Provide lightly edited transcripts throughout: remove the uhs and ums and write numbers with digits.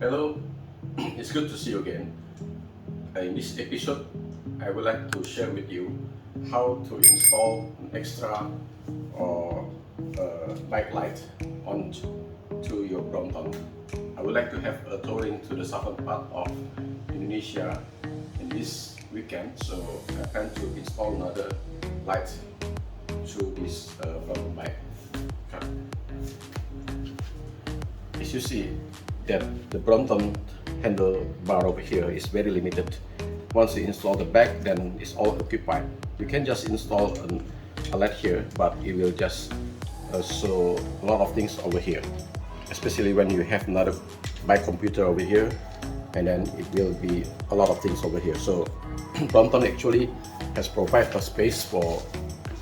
Hello, it's good to see you again. In this episode, I would like to share with you how to install an extra or bike light onto your Brompton. I would like to have a touring to the southern part of Indonesia in this weekend, so I plan to install another light to this Brompton bike. As you see, that the Brompton handlebar over here is very limited. Once you install the back, then it's all occupied. You can just install a LED here, but it will just show a lot of things over here, especially when you have another bike computer over here, and then it will be a lot of things over here. So Brompton actually has provided a space for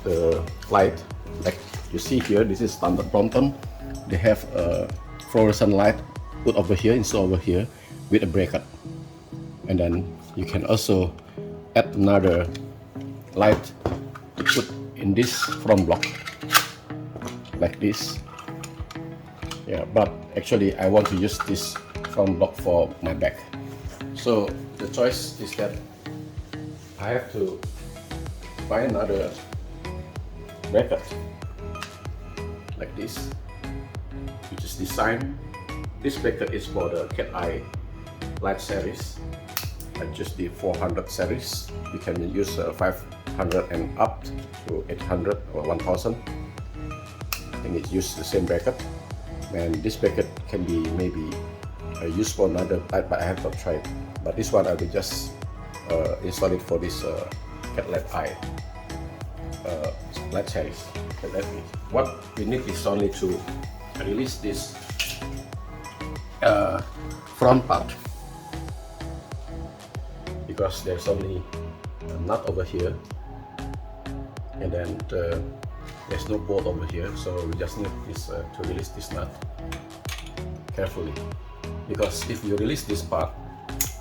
the light. Like you see here, this is standard Brompton. They have a fluorescent light put over here, install over here with a bracket, and then you can also add another light to put in this front block like this. Yeah, but actually I want to use this front block for my back, so the choice is that I have to find another bracket like this, which is designed. This bracket is for the cat eye light series. I choose the 400 series. You can use 500 and up to 800 or 1000. I think it's used the same bracket, and this bracket can be maybe used for another light, but I have not tried. But this one I will just install it for this cat eye light series. What we need is only to release this front part, because there's only a nut over here, and then there's no bolt over here, so we just need this to release this nut carefully, because if you release this part,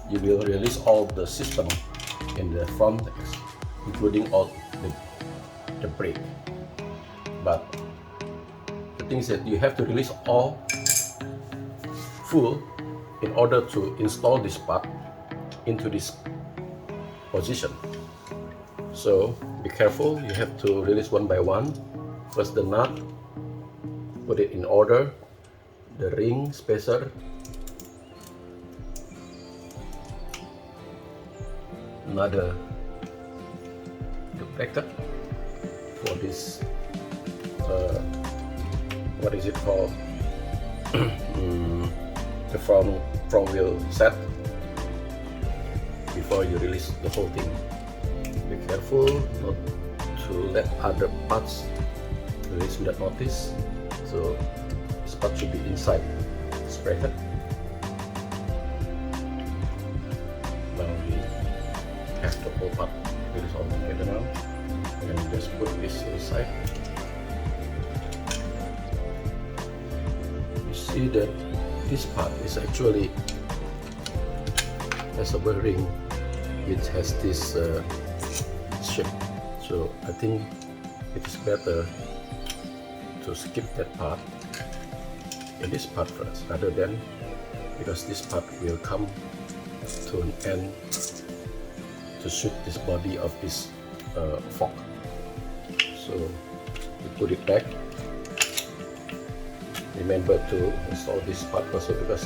you will release all the system in the front, including all the brake. But the thing is that you have to release all full in order to install this part into this position. So be careful, you have to release one by one. First the nut, put it in order, the ring spacer, another the bracket for this what is it called, the front wheel set, before you release the whole thing. Be careful not to let other parts release without notice, so this part should be inside this bracket. Now we have the whole part release all together now, and just put this inside. You see that this part is actually has a bearing which has this shape, so I think it is better to skip that part in this part first, rather than, because this part will come to an end to suit this body of this fork. So we put it back. Remember to install this part also, because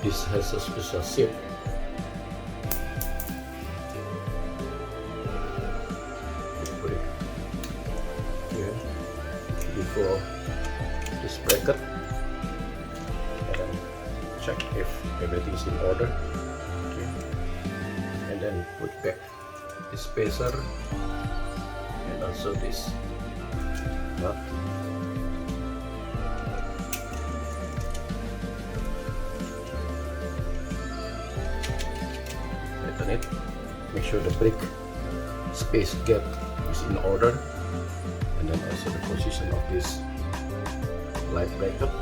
this has a special shape. Put it here before this bracket, and check if everything is in order. Okay. And then put back this spacer and also this nut. It, make sure the brake space gap is in order, and then also the position of this light backup.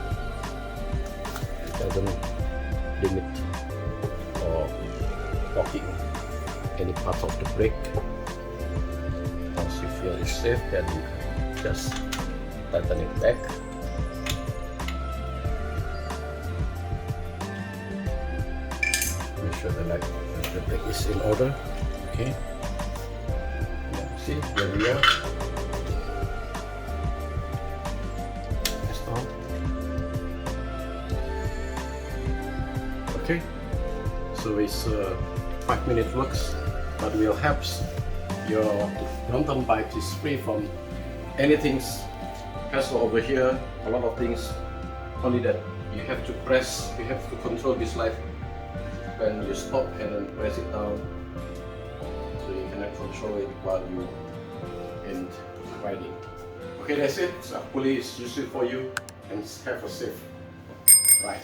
It doesn't limit or blocking any parts of the brake. Once you feel it's safe, then just tighten it back. sure that the brake is in order. Okay. Yeah, see, there we are. Install. Okay. So it's 5-minute works, but will help your Brompton bike is free from anything hassle over here. A lot of things. Only that you have to press, you have to control this light when you stop and then press it down, so you cannot control it while you in riding. Okay, that's it. So hopefully it's useful for you and have a safe ride.